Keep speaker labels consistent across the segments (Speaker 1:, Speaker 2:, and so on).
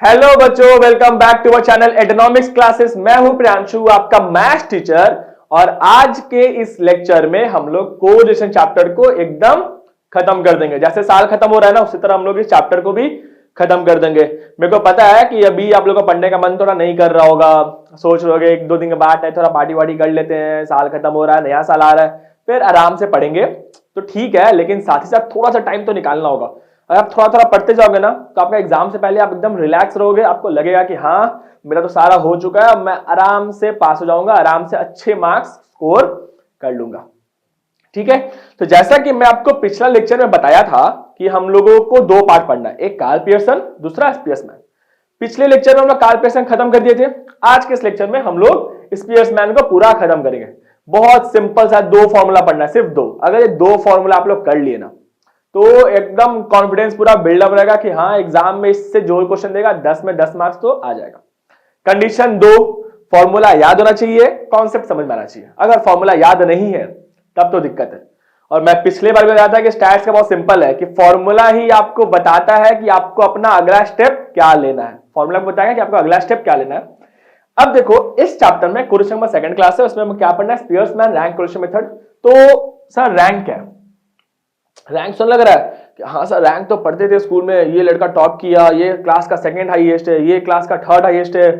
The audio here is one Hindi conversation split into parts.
Speaker 1: हेलो बच्चों, welcome back to our channel Edonomics classes. मैं हूं प्रियांशु, आपका मैथ्स टीचर। और आज के इस लेक्चर में हम लोग कोरिलेशन चैप्टर को एकदम खत्म कर देंगे। जैसे साल खत्म हो रहा है ना, उसी तरह हम लोग इस चैप्टर को भी खत्म कर देंगे। मेरे को पता है कि अभी आप लोगों को पढ़ने का मन थोड़ा नहीं कर रहा होगा, सोच रहे होगे एक दो दिन के बाद थोड़ा पार्टी वार्टी कर लेते हैं, साल खत्म हो रहा है, नया साल आ रहा है, फिर आराम से पढ़ेंगे। तो ठीक है, लेकिन साथ ही साथ थोड़ा सा टाइम तो निकालना होगा। अगर आप थोड़ा थोड़ा पढ़ते जाओगे ना, तो आपका एग्जाम से पहले आप एकदम रिलैक्स रहोगे। आपको लगेगा कि हाँ, मेरा तो सारा हो चुका है, मैं आराम से पास हो जाऊंगा, आराम से अच्छे मार्क्स स्कोर कर लूंगा। ठीक है, तो जैसा कि मैं आपको पिछला लेक्चर में बताया था कि हम लोगों को दो पार्ट पढ़ना है, एक कार्ल पियर्सन, दूसरा स्पियर्समैन। पिछले लेक्चर में हम लोग कार्ल पियर्सन खत्म कर दिए थे। आज के इस लेक्चर में हम लोग स्पियर्समैन को पूरा खत्म करेंगे। बहुत सिंपल सा दो फॉर्मूला पढ़ना है, सिर्फ दो। अगर ये दो फॉर्मूला आप लोग कर लिए ना, तो एकदम कॉन्फिडेंस पूरा बिल्डअप रहेगा कि हाँ, एग्जाम में इससे जो क्वेश्चन देगा 10 में 10 मार्क्स तो आ जाएगा। कंडीशन दो, फॉर्मूला याद होना चाहिए, कॉन्सेप्ट समझ में आना चाहिए। अगर फॉर्मूला याद नहीं है तब तो दिक्कत है। और मैं पिछले बार भी बताया था कि स्टैट्स का बहुत सिंपल है कि फॉर्मूला ही आपको बताता है कि आपको अपना अगला स्टेप क्या लेना है। फॉर्मूला बताएगा कि आपको अगला स्टेप क्या लेना है। अब देखो, इस चैप्टर में कोरिलेशन नंबर सेकंड क्लास है, उसमें हमें क्या पढ़ना है, स्पियर्समैन रैंक कोरिलेशन मेथड। तो सर रैंक क्या है? रैंक सुन लग रहा है कि हाँ सर, रैंक तो पढ़ते थे स्कूल में, ये लड़का टॉप किया, ये क्लास का सेकंड हाईएस्ट है, ये क्लास का थर्ड हाईएस्ट है,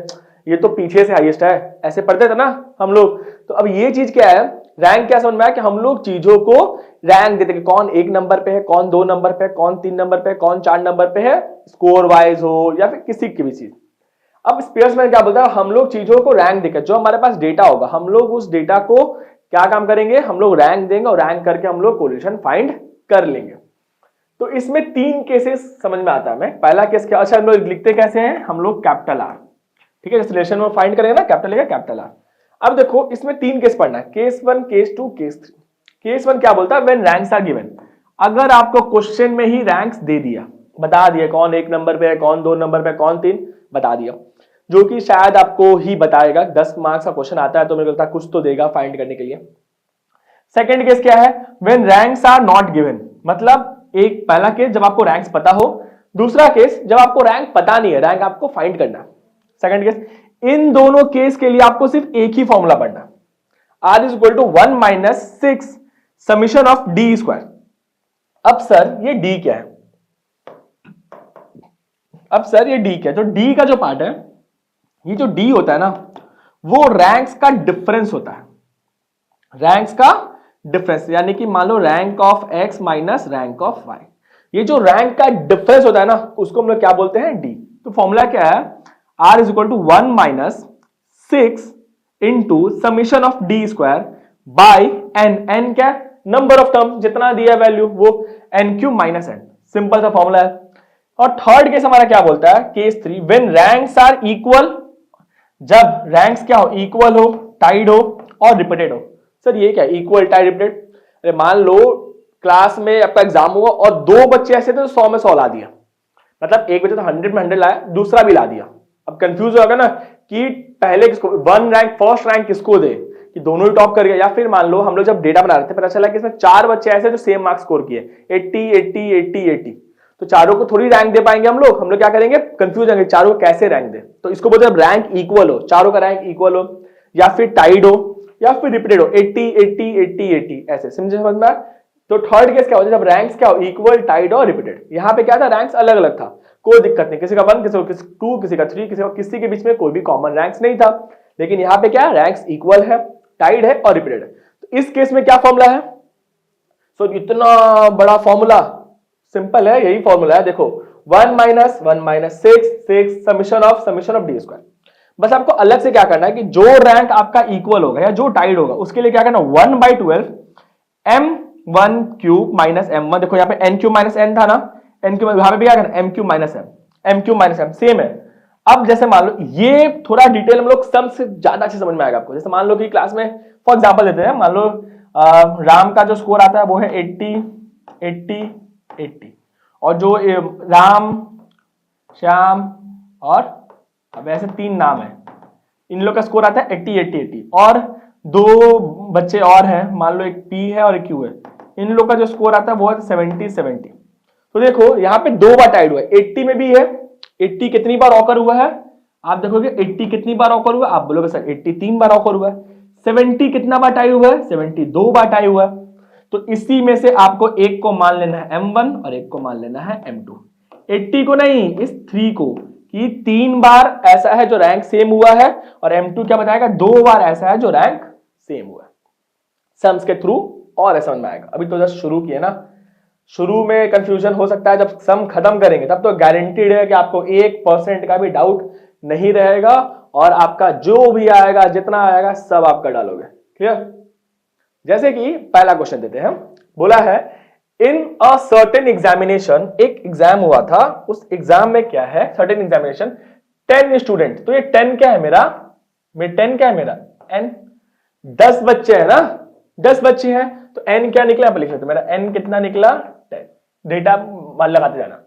Speaker 1: ये तो पीछे से हाईएस्ट है, ऐसे पढ़ते थे ना हम लोग। तो अब ये चीज क्या है, रैंक क्या समझ में आया कि हम लोग चीजों को रैंक देते हैं, कौन एक नंबर पे है, कौन दो नंबर पे है, कौन तीन नंबर पे है, कौन चार नंबर पे है, स्कोर वाइज हो या फिर किसी की भी चीज। अब स्पियर्समैन क्या बोलता है, हम लोग चीजों को रैंक देकर, जो हमारे पास डेटा होगा, हम लोग उस डेटा को क्या काम करेंगे, हम लोग रैंक देंगे और रैंक करके हम लोग कोरिलेशन फाइंड कर लेंगे। तो इसमें तीन केसेस समझ में आता है। मैं पहला केस क्या, अच्छा हम लोग लिखते कैसे हैं, हम लोग कैपिटल आर, ठीक है, जैसे रिलेशन में फाइंड करेंगे ना, कैपिटल लेगा कैपिटल आर। अब देखो, इसमें तीन केस पढ़ना है, case one, case two, case three. Case one क्या बोलता है, व्हेन रैंक्स आर गिवन। अगर आपको क्वेश्चन में ही रैंक्स दे दिया, बता दिया कौन एक नंबर पे है, कौन दो नंबर पे, कौन तीन, बता दिया, जो कि शायद आपको ही बताएगा। 10 मार्क्स का क्वेश्चन आता है तो मेरे को लगता है कुछ तो देगा फाइंड करने के लिए। सेकंड केस क्या है, when ranks are not given, मतलब एक पहला केस जब आपको रैंक्स पता हो, दूसरा केस जब आपको रैंक पता नहीं है, रैंक आपको फाइंड करना है। सेकंड केस, इन दोनों केस के लिए आपको सिर्फ एक ही फॉर्मूला पढ़ना है, are is equal to 1 minus 6 summation of D square. अब सर ये डी क्या है, अब सर ये डी क्या है, तो डी का जो पार्ट है, ये जो डी होता है ना, वो रैंक्स का डिफरेंस होता है, रैंक्स का डिफरेंस। यानी कि मान लो rank of X minus rank of Y, ये जो रैंक का डिफरेंस होता है ना, उसको हम लोग क्या बोलते हैं, डी। तो फॉर्मूला क्या है, are is equal to 1 minus 6 into summation of D square by n. N क्या, नंबर ऑफ टर्म, जितना दिया वैल्यू वो n cube minus n. Simple सा फॉर्मूला है। और थर्ड केस हमारा क्या बोलता है, case three, when ranks are equal, जब रैंक्स क्या हो, इक्वल हो, टाइड हो और रिपीटेड हो। सर ये क्या, इक्वल टाइड रिपीटेड? अरे मान लो क्लास में आपका एग्जाम हुआ और दो बच्चे ऐसे थे तो 100 में 100 ला दिया, मतलब एक बच्चा तो 100 में 100 लाया, दूसरा भी ला दिया। अब कंफ्यूज होगा ना कि पहले किसको, वन रैंक फर्स्ट रैंक किसको दे, कि दोनों ही टॉप कर गया। या फिर मान लो हम लोग जब डेटा बना रहे थे, पता चला कि इसमें चार बच्चे ऐसे जो सेम मार्क्स स्कोर किए, 80 80 80 80, तो चारों को थोड़ी रैंक दे पाएंगे हम लोग क्या करेंगे, कंफ्यूज होंगे चारों को कैसे रैंक दे। तो इसको बोलते हैं रैंक इक्वल हो, चारों का रैंक इक्वल हो, या फिर टाइड हो, या फिर रिपीटेड हो, 80 80 80 80 ऐसे। समझे समझ में? तो थर्ड केस क्या होता है, जब रैंक्स क्या हो, इक्वल, टाइड और रिपीटेड। यहाँ पे क्या था, रैंक्स अलग अलग था, कोई दिक्कत नहीं, किसी का 1, किसी का 2, किसी का 3, किसी के बीच में कोई भी कॉमन रैंक्स नहीं था। लेकिन यहाँ पे क्या, रैंक्स इक्वल है, टाइड है और रिपीटेड है। तो इस केस में क्या फॉर्मूला है, सो इतना बड़ा फॉर्मूला, सिंपल है, यही फॉर्मूला है। देखो 1 minus 6 summation of D square. बस आपको अलग से क्या करना है कि जो रैंक आपका इक्वल होगा या जो टाइड होगा, उसके लिए क्या करना, 1/12 m1 क्यूब माइनस m1। देखो यहाँ पे n क्यूब माइनस n था ना, n क्यूब, यहाँ पे भी क्या करना, m cube minus m cube minus m, same है। अब जैसे मान लो, ये थोड़ा डिटेल हम लोग सब से ज्यादा अच्छे समझ में आएगा आपको। जैसे मान लो कि क्लास में फॉर एग्जाम्पल देते हैं, मान लो राम का जो स्कोर आता है वो है 80 80 80, और जो राम, श्याम और अब ऐसे तीन नाम है, इन लोग का स्कोर आता है 80 80 80, और दो बच्चे और हैं, मान लो एक पी है और एक क्यू है, इन लोग का जो स्कोर आता है वो है 70 70। तो देखो यहाँ पे दो बार टाइड हुआ है, 80 में भी है 80 कितनी बार ऑकर हुआ है? आप देखोगे 80 कितनी बार ऑकर हुआ, आप बोलोगे सर 80 3 बार ऑकर हुआ है। 70 कितना बार टाई हुआ है? 70 2 बार टाई हुआ है। तो इसी में से आपको एक को मान लेना है M1 और एक को मान लेना है M2। 80 को नहीं, इस 3 को, कि 3 बार ऐसा है जो रैंक सेम हुआ है, और M2 क्या बताएगा? 2 बार ऐसा है जो रैंक सेम हुआ है। सम्स के थ्रू और समझ में आएगा। अभी तो जस्ट शुरू किए ना, शुरू में कंफ्यूजन हो सकता है, जब सम खत्म करेंगे तब तो गारंटीड है कि आपको 1% का भी डाउट नहीं रहेगा, और आपका जो भी आएगा, जितना आएगा, सब आपका डालोगे। क्लियर? जैसे कि पहला क्वेश्चन देते हैं, बोला है इन अ सर्टेन एग्जामिनेशन, एक एग्जाम हुआ था, उस एग्जाम में क्या है? Certain examination 10 student. तो ये 10 क्या है मेरा? 10 क्या है मेरा? n। 10 बच्चे हैं ना, 10 बच्चे हैं, तो n क्या निकला? आप लिख सकते, मेरा n कितना निकला? 10। डेटा लगाते जाना।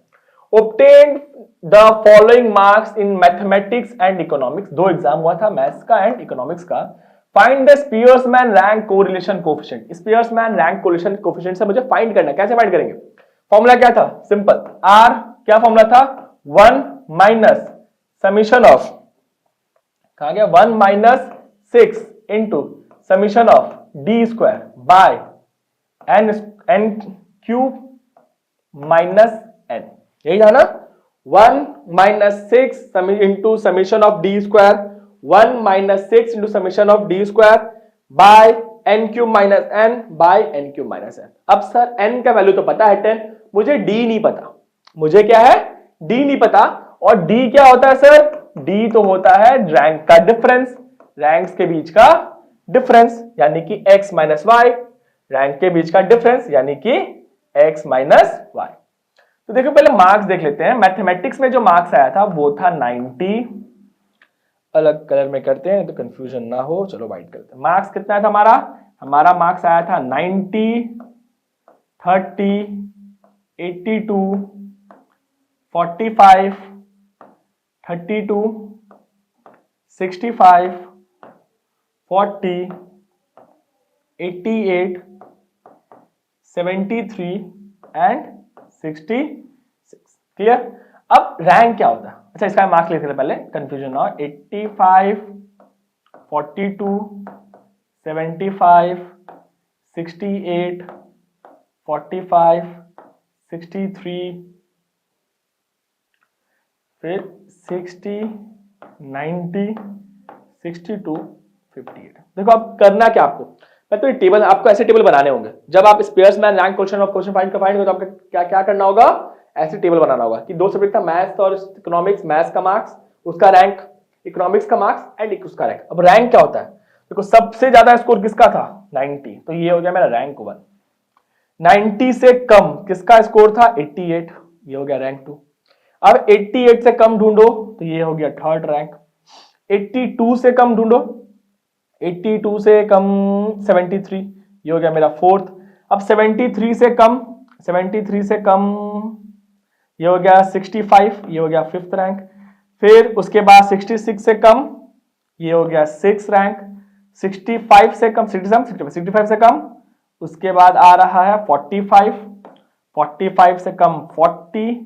Speaker 1: obtained the following marks in mathematics and economics। दो एग्जाम हुआ था, मैथ्स का एंड इकोनॉमिक्स का। Find the Spearman's rank correlation coefficient. Spearman's rank correlation coefficient से मुझे फाइंड करना है। कैसे फाइंड करेंगे? फॉर्मूला क्या था? सिंपल, r क्या फॉर्मूला था? 1 माइनस समीशन ऑफ, कहां गया? 1 minus 6 into summation of d square by n cube minus n। यही था ना? 1 minus 6 into summation of D square, 1 minus 6 into summation of D square by n cube minus n by n cube minus n। अब सर n का वैल्यू तो पता है 10, मुझे d नहीं पता। मुझे क्या है? d नहीं पता। और d क्या होता है सर? d तो होता है रैंक का डिफरेंस, रैंक्स के बीच का डिफरेंस, यानी कि x माइनस वाई, रैंक के बीच का डिफरेंस यानी कि x माइनस वाई। तो देखो पहले मार्क्स देख लेते हैं। मैथमेटिक्स में जो मार्क्स आया था वो था 90। अलग कलर में करते हैं तो कंफ्यूजन ना हो, चलो व्हाइट करते हैं। मार्क्स कितना आया था हमारा? हमारा मार्क्स आया था 90, 30, 82, 45, 32, 65, 40, 88, 73 एंड 66। क्लियर? अब रैंक क्या होता है? अच्छा इसका मार्क्स लिख लेते पहले, कंफ्यूजन ना हो। 85, 42, 75, 68, 45, 63, फिर 60, 90, 62, 58। देखो अब करना क्या आपको? मैं तो ये टेबल, आपको ऐसे टेबल बनाने होंगे। जब आप Spearman's rank question of question find करोगे तो आपको क्या क्या करना होगा? ऐसे टेबल बनाना होगा कि दो सब्जेक्ट था, मैथ्स और इकोनॉमिक्स। मैथ्स का मार्क्स, उसका रैंक, इकोनॉमिक्स का मार्क्स एंड उसका रैंक। अब रैंक क्या होता है? देखो सबसे ज्यादा स्कोर किसका था? 90, तो ये हो गया मेरा रैंक 1। 90 से कम किसका स्कोर था? 88, ये हो गया रैंक 2। अब 88 से कम ढूंढो तो ये हो गया थर्ड रैंक। 82 से कम ढूंढो, 82 से कम 73, ये हो गया मेरा फोर्थ। अब 73 से कम, 73 से कम ये हो गया 65, ये हो गया फिफ्थ रैंक। फिर उसके बाद 66 से कम, ये हो गया सिक्स रैंक। 65 से कम, 65 से कम, उसके बाद आ रहा है 45, 45 से कम 40,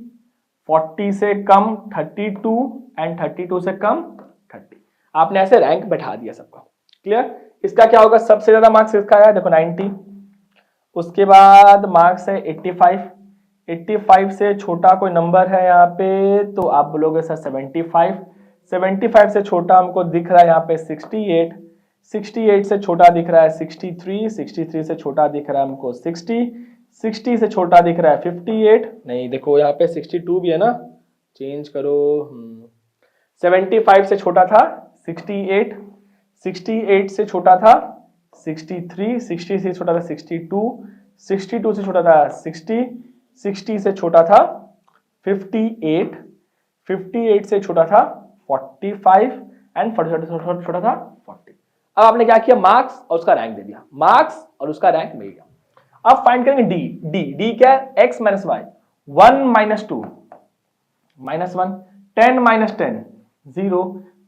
Speaker 1: 40 से कम 32 एंड 32 से कम 30। आपने ऐसे रैंक बैठा दिया सबका। क्लियर? इसका क्या होगा? सबसे ज्यादा मार्क्स इसका आया, देखो 90। उसके बाद मार्क्स है 85, 85 से छोटा कोई नंबर है यहाँ पे तो आप बोलोगे सर 75, 75 से छोटा हमको दिख रहा है यहाँ पे 68, 68 से छोटा दिख रहा है 63, 63 से छोटा दिख रहा है हमको 60, 60 से छोटा दिख रहा है 58, नहीं देखो यहाँ पे 62 भी है ना, चेंज करो। 75 से छोटा था 68, 68 से छोटा था 63, 60 से छोटा था 62, 62 से छोटा था 60, 60 से छोटा था 58, 58 से छोटा था 45 एंड 40 से छोटा था 40। अब आपने क्या किया? मार्क्स और उसका रैंक दे दिया, मार्क्स और उसका रैंक मिल गया। अब फाइंड करेंगे डी। डी डी क्या है? x minus y, 1 minus 2 minus 1, 10 minus 10 0,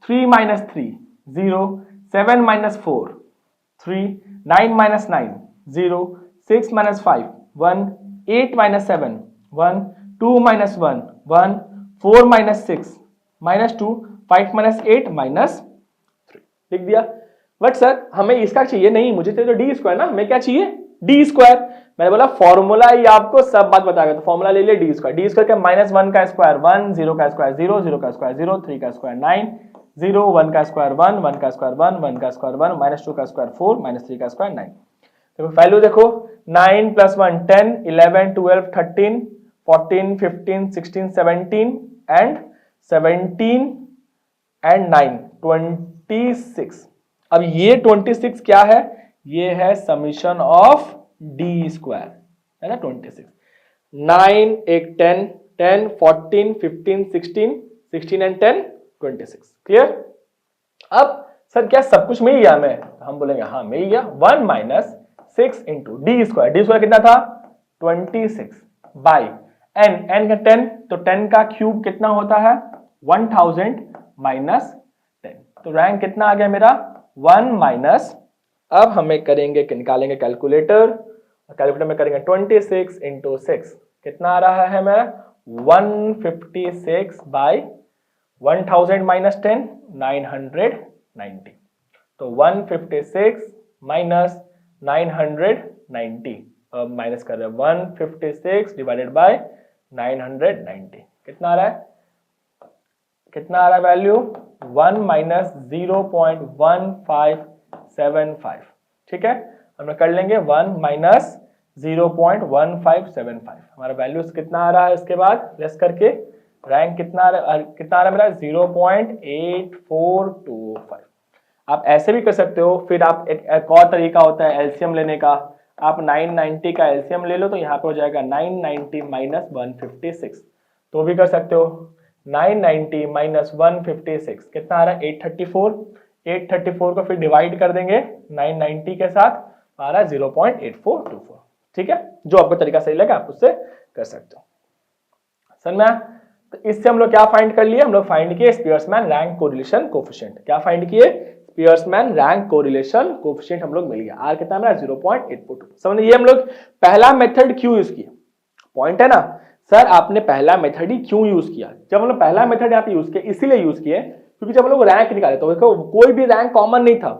Speaker 1: 3 minus 3 0, 7 minus 4 3, 9 minus 9 0, 6 minus 5 1, 8 minus 7 1, 2 minus 1 1, 4 minus 6 minus 2, 5 minus 8 minus 3 लिख दिया। बट सर हमें इसका चाहिए नहीं, मुझे तो डी स्क्वायर ना, हमें क्या चाहिए डी स्क्वायर। मैंने बोला फॉर्मूला ही आपको सब बात बताएगा, तो फॉर्मूला ले लिया डी स्क्वायर। डी स्क्वायर क्या, माइनस 1 का स्क्वायर 1, 0 का स्क्वायर 0, 0 का स्क्वायर 0, 3 का स्क्वायर 9, 0, 1 का स्क्वायर 1, 1 का स्क्वायर 1, 1 का स्क्वायर 1, माइनस 2 का स्क्वायर 4, माइनस 3 का स्क्वायर 9। तो वैल्यू देखो 9 प्लस 1 10, 11 12 13 14 15 16 17 एंड 17 एंड 9 26। अब ये 26 क्या है, ये है समीशन ऑफ डी स्क्वायर, है ना 26। 9 एक 10 10 14 15 16 16 एंड 10 26। क्लियर। अब सर क्या सब कुछ मिल गया हमें, हम बोलेंगे हाँ मिल गया। 1 minus 6 into D square, D square कितना था 26 बाई एन, एन का 10, तो 10 का क्यूब कितना होता है 1000 माइनस 10, तो रैंक कितना आ गया मेरा 1 माइनस। अब हमें करेंगे निकालेंगे कैलकुलेटर, कैलकुलेटर में करेंगे 26 इंटू 6 कितना आ रहा है मेरा 156 बाई 1000 माइनस 10 990, तो 156 माइनस 990, माइनस कर रहे हैं 156 डिवाइडेड बाय 990 कितना आ रहा है, कितना आ रहा है वैल्यू 1 माइनस 0.1575। ठीक है, हम कर लेंगे 1 माइनस 0.1575, हमारा वैल्यू कितना आ रहा है। इसके बाद लेस करके रैंक कितना आ रहा है मेरा 0.8425। आप ऐसे भी कर सकते हो, फिर आप एक और तरीका होता है एलसीएम लेने का, आप 990 का एलसीएम ले लो, तो यहाँ पे हो जाएगा 990 माइनस 156, तो भी कर सकते हो। 990 माइनस 156 कितना आ रहा है 834, 834 को फिर डिवाइड कर देंगे 990 के साथ, आ रहा है 0.8424। ठीक है, जो आपको तरीका सही लगा आप उससे कर सकते हो। समझ में? तो इससे हम लोग क्या फाइंड कर लिए, हम लोग फाइंड किए स्पीयर्समैन रैंक कोरिलेशन कोएफिशिएंट। क्या फाइंड किए, स्पीयर्समैन रैंक कोरिलेशन कोएफिशिएंट हम लोग मिल गया। आर कितना मेरा 0.842। समझ, ये हम लोग पहला मेथड क्यों यूज किया, पॉइंट है ना सर, आपने पहला मेथड ही क्यों यूज किया। जब हम लोग पहला मेथड यहाँ पे यूज किया इसीलिए यूज किए क्योंकि जब हम लोग रैंक निकाले तो देखो कोई भी रैंक कॉमन नहीं था,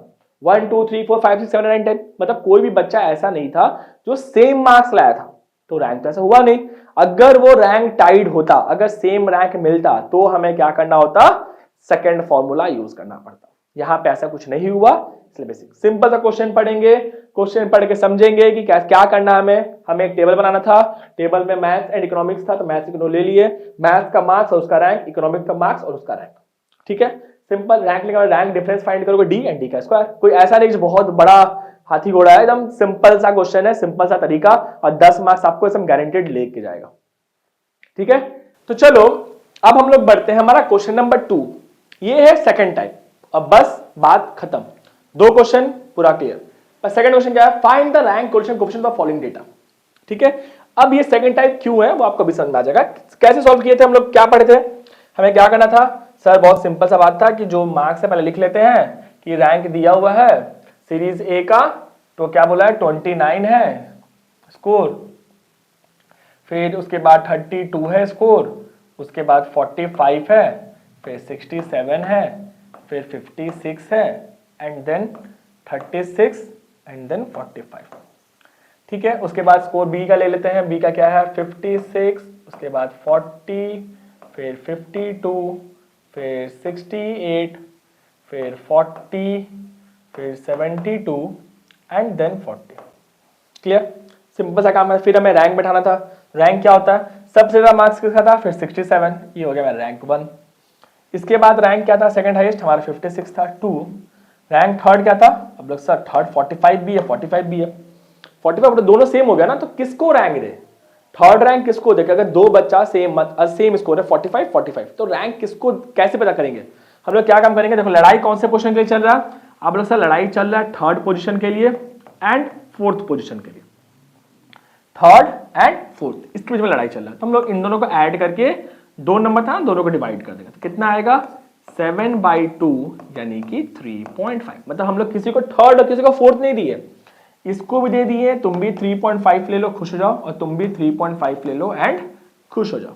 Speaker 1: 1 2 3 4 5 6 7 8 9 10, मतलब कोई भी बच्चा ऐसा नहीं था जो सेम मार्क्स लाया था, तो रैंक तो ऐसा हुआ नहीं। अगर वो रैंक टाइड होता, अगर सेम रैंक मिलता, तो हमें क्या करना होता, सेकंड फॉर्मूला यूज करना पड़ता। यहाँ पे ऐसा कुछ नहीं हुआ, इसलिए बेसिक सिंपल सा क्वेश्चन पढ़ेंगे, क्वेश्चन पढ़ के समझेंगे कि क्या करना है। हमें एक टेबल बनाना था, टेबल में मैथ्स एंड इकोनॉमिक्स था, तो मैथ्स इकोनॉमिक्स ले लिए, मैथ्स का मार्क्स और उसका रैंक, इकोनॉमिक्स का मार्क्स और उसका रैंक। ठीक है, सिंपल रैंक निकालो, रैंक डिफरेंस फाइंड करोगे डी एंड डी का स्क्वायर। कोई ऐसा नहीं बहुत बड़ा हाथी घोड़ा है, एकदम सिंपल सा क्वेश्चन है, सिंपल सा तरीका, और 10 मार्क्स आपको एकदम गारंटेड लेके जाएगा। ठीक है, तो चलो अब हम लोग बढ़ते हैं हमारा क्वेश्चन नंबर 2। ये है सेकंड टाइप, अब बस बात खत्म, 2 क्वेश्चन पूरा क्लियर। सेकंड क्वेश्चन क्या है, find the rank correlation coefficient of following data. ठीक है, अब ये सेकंड टाइप क्यों है वो आपको भी समझ में आ जाएगा। कैसे सॉल्व किए थे हम लोग, क्या पढ़े थे, हमें क्या करना था सर, बहुत सिंपल सा बात था कि जो मार्क्स है पहले लिख लेते हैं कि रैंक दिया हुआ है सीरीज ए का, तो क्या बोला है 29 है स्कोर, फिर उसके बाद 32 है स्कोर, उसके बाद 45 है, फिर 67 है, फिर 56 है, एंड देन 36 एंड देन 45। ठीक है, उसके बाद स्कोर बी का ले लेते हैं, बी का क्या है 56, उसके बाद 40, फिर 52, फिर 68, फिर 40, फिर 72 एंड देन 40। क्लियर, सिंपल सा काम है। फिर हमें रैंक बैठाना था, रैंक क्या होता है, सबसे ज्यादा मार्क्स किसका था, फिर 67, ये हो गया मेरा रैंक 1। इसके बाद रैंक क्या था, सेकंड हाईएस्ट हमारा 56 था 2। रैंक थर्ड क्या था, अब लोग सर थर्ड 45 भी है 45 भी है, 45 तो दोनों सेम हो गया ना, तो किसको रैंक दे, थर्ड रैंक किसको दे। अगर दो बच्चा सेम स्कोर है 45 45, तो रैंक किसको कैसे पता करेंगे। हम लोग क्या काम करेंगे, देखो लड़ाई कौन से पोजीशन के लिए चल रहा है, आप लोग सर लड़ाई चल रहा है थर्ड पोजीशन के लिए एंड फोर्थ पोजीशन के लिए, थर्ड एंड फोर्थ, इसके बीच में लड़ाई चल रहा है। तो हम लोग इन दोनों को ऐड करके 2 नंबर था, दोनों को डिवाइड कर देंगे, तो कितना आएगा 7/2 यानी कि 3.5। मतलब हम लोग किसी को थर्ड और किसी को फोर्थ नहीं दिए, इसको भी दे दिए, तुम भी 3.5 ले लो खुश हो जाओ, और तुम भी 3.5 ले लो एंड खुश हो जाओ।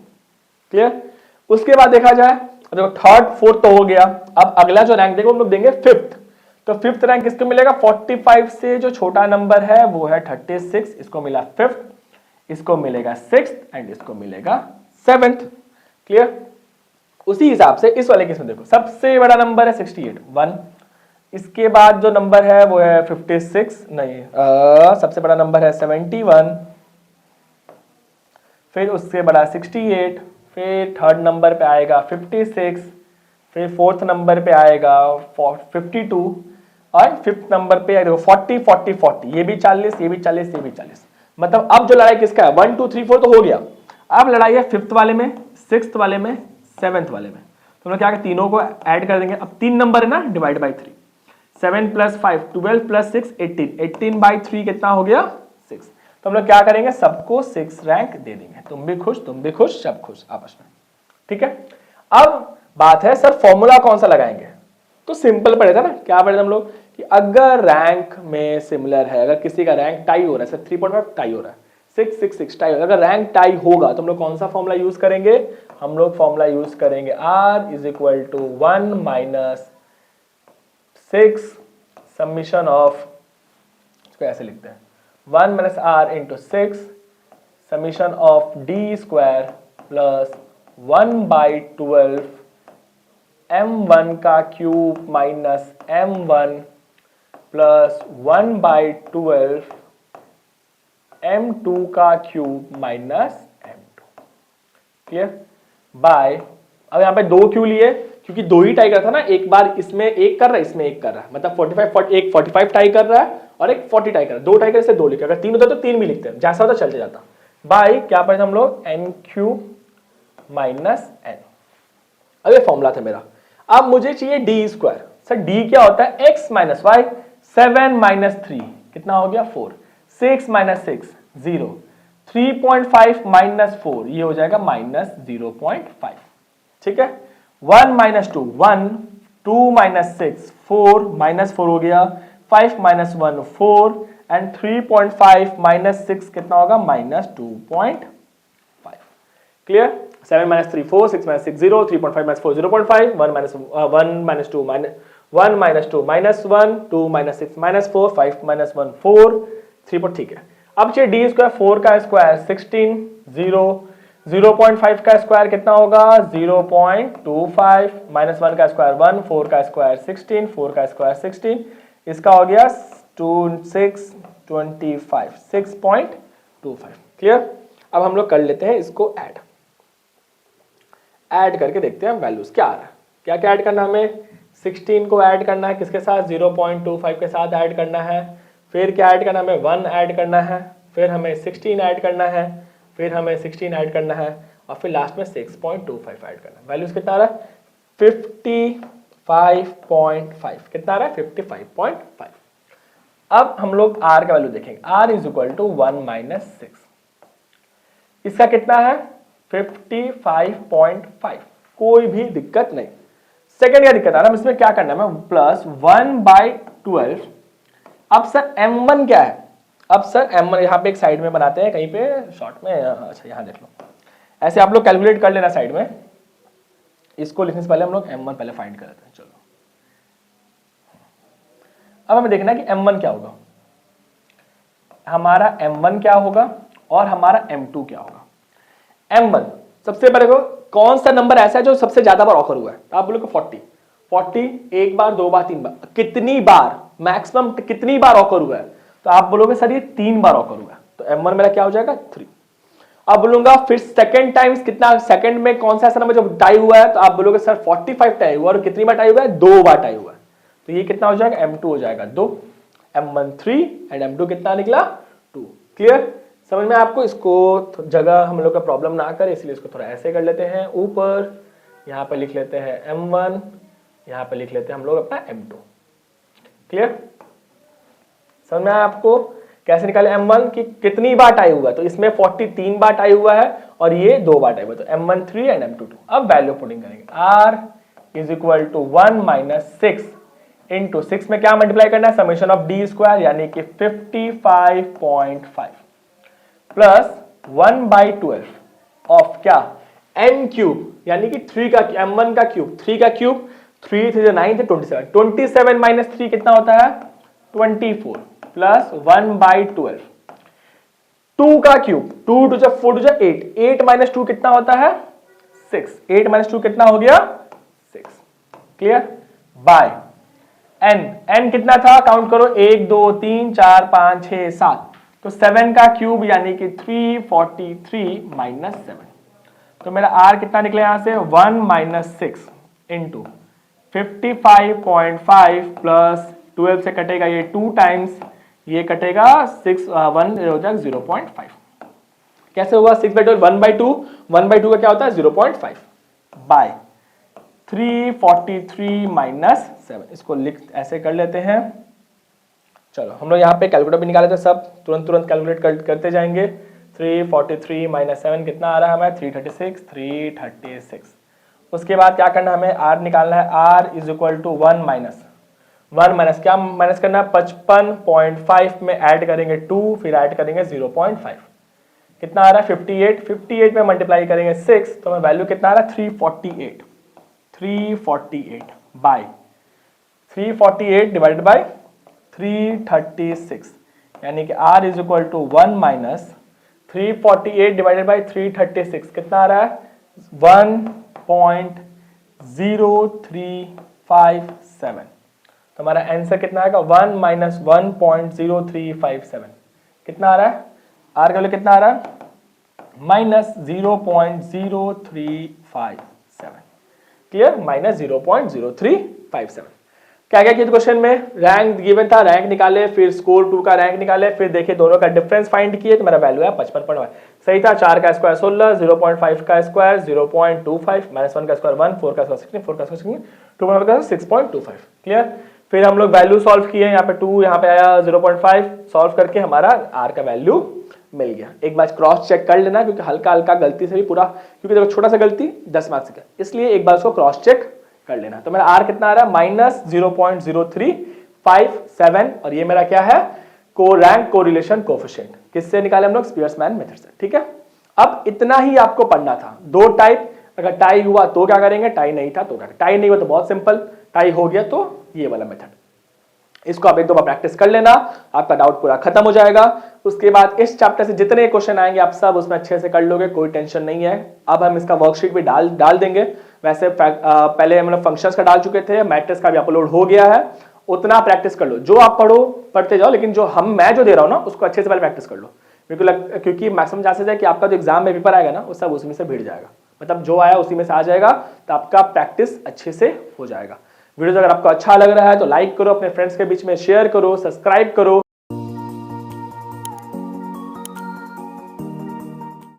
Speaker 1: क्लियर, उसके बाद देखा जाए तो थर्ड फोर्थ तो हो गया, अब अगला जो रैंक देंगे हम लोग देंगे फिफ्थ। तो फिफ्थ रैंक किसको मिलेगा? 45 से जो छोटा नंबर है वो है 36, इसको मिला फिफ्थ, इसको मिलेगा सिक्स्थ एंड इसको मिलेगा सेवेंथ। क्लियर? उसी हिसाब से इस वाले केस में देखो सबसे बड़ा नंबर है 68 1, इसके बाद जो नंबर है वो है 56 नहीं सबसे बड़ा नंबर है 71, फिर उससे बड़ा 68, फिर थर्ड नंबर पे आएगा 56, फिर फोर्थ नंबर पे आएगा 52 और फिफ्थ नंबर पे देखो 40 40 40, ये भी 40, ये भी 40, ये भी 40। मतलब अब जो लड़ाई किसका है? 1 2 3 4 तो हो गया, अब लड़ाई है फिफ्थ वाले में, सिक्स्थ वाले में, सेवेंथ वाले में। तो हम लोग क्या करें? तीनों को ऐड कर देंगे। अब 3 नंबर है ना, डिवाइड बाई 3, 7 + 5 12 + 6 18, 18/3 कितना हो गया? 6। तो हम लोग क्या करेंगे? सबको 6 रैंक दे देंगे। तुम भी खुश, तुम भी खुश, सब खुश आपस में। ठीक है, अब बात है सर फॉर्मूला कौन सा लगाएंगे? तो सिंपल पढ़े था ना, क्या पढ़े हम लोग कि अगर रैंक में सिमिलर है, अगर किसी का रैंक टाई हो रहा है, 3.5 टाई हो रहा है, 6 6 6 टाई, अगर रैंक टाई होगा तो हम लोग कौन सा फॉर्मूला यूज करेंगे? हम लोग फॉर्मूला यूज करेंगे R = 1 - 6 समीशन ऑफ, इसको ऐसे लिखते हैं 1 - R × 6 summation of D² plus 1/12 M1 का cube minus M1 plus 1/12 M2 का cube minus M2। Clear? Bye, अब यहाँ पे 2 क्यों लिए? क्योंकि 2 ही टाई कर रहा था ना, एक बार इसमें एक कर रहा है, इसमें एक कर रहा है, मतलब 45 टाई कर रहा है और एक 40 टाई कर रहा है, 2 टाई कर से 2 लिखे, अगर 3 होता तो 3 भी लिखते हैं, जैसा होता चलते जाता। बाय क्या पढ़े हम लोग? N³ minus N। अब ये फॉर्मूला था मेरा। अब मुझे चाहिए D²। सर D क्या होता है? X - y, 7 - 3 कितना हो गया? 4, 6 - 6 0, 3.5 - 4 ये हो जाएगा -0.5। ठीक है, 1 - 2 1, 2 - 6 4, -4 हो गया, 5 - 1 4 एंड 3.5 - 6 कितना होगा? -2.5। क्लियर? 7 - 3 4, 6 - 6 0, 3.5 - 4 0.5, 1 - 2 -1, 2 - 6 -4, 5 - 1 4, 3 ठीक है। अब चाहिए D², 4 का स्क्वायर 16, 0, 0.5 का स्क्वायर कितना होगा? 0.25, -1 का स्क्वायर 1, 4 का स्क्वायर 16, 4 का स्क्वायर 16, इसका हो गया 6 25, 6.25। क्लियर? अब हम लोग कर लेते हैं इसको ऐड करके देखते हैं वैल्यूज क्या आ रहा है। क्या क्या ऐड करना है हमें? 16 को ऐड करना है, किसके साथ? 0.25 के साथ ऐड करना है। फिर क्या ऐड करना है हमें? 1 ऐड करना है, फिर हमें 16 ऐड करना है, फिर हमें 16 ऐड करना है और फिर लास्ट में 6.25 ऐड करना है। वैल्यूज कितना आ रहा है? 55.5। कितना आ रहा है? 55.5। अब हम लोग R का वैल्यू देखेंगे। R = 1 - 6, इसका कितना है? 55.5। कोई भी दिक्कत नहीं। सेकंड क्या दिक्कत आ रहा है? इसमें क्या करना है? मैं प्लस 1/12। अब सर M1 क्या है? अब सर M1 यहाँ पे एक साइड में बनाते हैं, कहीं पे शॉर्ट में, अच्छा यहाँ देख लो, ऐसे आप लोग कैलकुलेट कर लेना साइड में। इसको लिखने से पहले हम लोग M1 पहले फाइंड कर लेते हैं। चलो अब हमें देखना है कि M1 क्या होगा, हमारा M1 क्या होगा और हमारा M2 क्या होगा। M1 सबसे पहले को कौन सा नंबर ऐसा है जो सबसे ज्यादा बार ऑकर हुआ है? आप बोलोगे 40, एक बार, 2 बार, 3 बार, कितनी बार, मैक्सिमम कितनी बार ऑकर हुआ है? तो आप बोलोगे सर ये 3 बार ऑकर हुआ है, तो M1 मेरा क्या हो जाएगा? 3। अब बोलूंगा फिर सेकंड टाइम्स कितना, सेकंड में कौन सा ऐसा नंबर जो टाई हुआ है? तो आप बोलोगे सर 45 टाई हुआ, और कितनी बार टाई हुआ है? 2 बार टाई हुआ है, तो ये कितना हो जाएगा? M2 हो जाएगा 2, M1 3 एंड M2 कितना निकला? 2। क्लियर? समझ में आपको? इसको जगह हम लोग का प्रॉब्लम ना करे, इसलिए इसको थोड़ा ऐसे कर लेते हैं। ऊपर यहाँ पे लिख लेते हैं M1, यहाँ पे लिख लेते हैं हम लोग अपना M2। क्लियर? समझ में आया आपको कैसे निकाले M1 की कितनी बार टाई हुआ? तो इसमें 43 बार टाई हुआ है और ये 2 बार टाई हुआ, तो M1 3 एंड M2 2। अब वैल्यू पुटिंग करेंगे। R = 1 - 6 इंटू 6 में क्या मल्टीप्लाई करना है? समेशन ऑफ D² यानी कि 55.5 प्लस 1/12 ऑफ क्या? n क्यूब यानी कि 3 का m1 का क्यूब, 3 का क्यूब, 3 3 9 27, 27 माइनस 3 कितना होता है 24 प्लस 1/12, 2 का क्यूब, 2 2 जा 4 2 जा 8, 8 माइनस 2 कितना होता है 6, 8 माइनस 2 कितना हो गया 6, क्लियर, बाय n कितना था काउंट करो 1 2 3 4 5 6 7, तो 7 का क्यूब यानी कि 343 माइनस 7, तो मेरा r कितना निकले यहां से 1 माइनस 6 इंटू 55.5 प्लस 12 से कटेगा ये 2 टाइम्स, ये कटेगा 6 1 हो जाएगा 0.5, कैसे हुआ 6/12 1/2, 1/2 का क्या होता है 0.5 बाय 343 माइनस 7, इसको लिख ऐसे कर लेते हैं। चलो हम लोग यहाँ पे कैलकुलेटर भी निकाले थे, सब तुरंत कैलकुलेट करते जाएंगे। 343 माइनस 7 कितना आ रहा है हमें 336। उसके बाद क्या करना है हमें r निकालना है, r is equal to 1 minus क्या माइनस करना है 55.5 में ऐड करेंगे 2, फिर ऐड करेंगे 0.5, कितना आ रहा है 58 में मल्टीप्लाई करेंगे 6, तो हमें वैल्यू कितना आ रहा है 348 बाय 348 डिवाइडेड बाय 336, यानी कि r is equal to 1 minus 348 divided by 336 कितना आ रहा है 1.0357, तो हमारा आंसर कितना आएगा 1 माइनस 1.0357, कितना आ रहा है r का वैल्यू कितना आ रहा है माइनस 0.0357, क्लियर, माइनस 0.0357। क्या क्या किया क्वेश्चन में, रैंक गिवन था, रैंक निकाले, फिर स्कोर 2 का रैंक निकाले, फिर देखे दोनों का डिफरेंस फाइंड किए, तो मेरा वैल्यू है 55.5, सही था। 4 का स्क्वायर 16, 0.5 का स्क्वायर 0.25, माइनस 1 का स्क्वायर 1, 4 का स्क्वायर 16, 4 का स्क्वायर 16, 2 का 6.25, क्लियर। फिर हम लोग वैल्यू सॉल्व किए, यहाँ पे 2 यहाँ पे आया 0.5, सॉल्व करके हमारा r का वैल्यू मिल गया। एक बार क्रॉस चेक कर लेना, क्योंकि हल्का गलती से भी पूरा, क्योंकि देखो छोटा सा गलती 10 मार्क्स का, इसलिए एक बार उसको क्रॉस चेक कर लेना। तो मेरा r कितना आ रहा है माइनस 0.0357, और ये मेरा क्या है को रैंक कोरिलेशन कोएफिशिएंट, किससे निकाले हम लोग स्पीयर्समैन मेथड से, ठीक है। अब इतना ही आपको पढ़ना था, 2 टाइप, अगर टाई हुआ तो क्या करेंगे, टाई नहीं था तो क्या, टाई नहीं हुआ तो बहुत सिंपल, टाई हो गया तो ये वाला मेथड, इसको आप एक दो बार प्रैक्टिस कर लेना, आपका डाउट पूरा खत्म हो जाएगा। उसके बाद इस चैप्टर से जितने क्वेश्चन आएंगे आप सब उसमें अच्छे से कर लोगे, कोई टेंशन नहीं है। अब हम इसका वर्कशीट भी डाल देंगे, वैसे पहले हम लोग फंक्शंस का डाल चुके थे, मैट्रिक्स का भी अपलोड हो गया है, उतना प्रैक्टिस कर लो, जो आप पढ़ते जाओ, लेकिन जो मैं जो दे रहा हूँ ना उसको अच्छे से पहले प्रैक्टिस कर लो, क्योंकि मैक्सिमम चांसेस है कि आपका जो एग्जाम में पेपर आएगा ना वो सब उसी में से भिड़ जाएगा, मतलब जो आया उसी में से आ जाएगा, तो आपका प्रैक्टिस अच्छे से हो जाएगा। वीडियो अगर आपको अच्छा लग रहा है तो लाइक करो, अपने फ्रेंड्स के बीच में शेयर करो, सब्सक्राइब करो।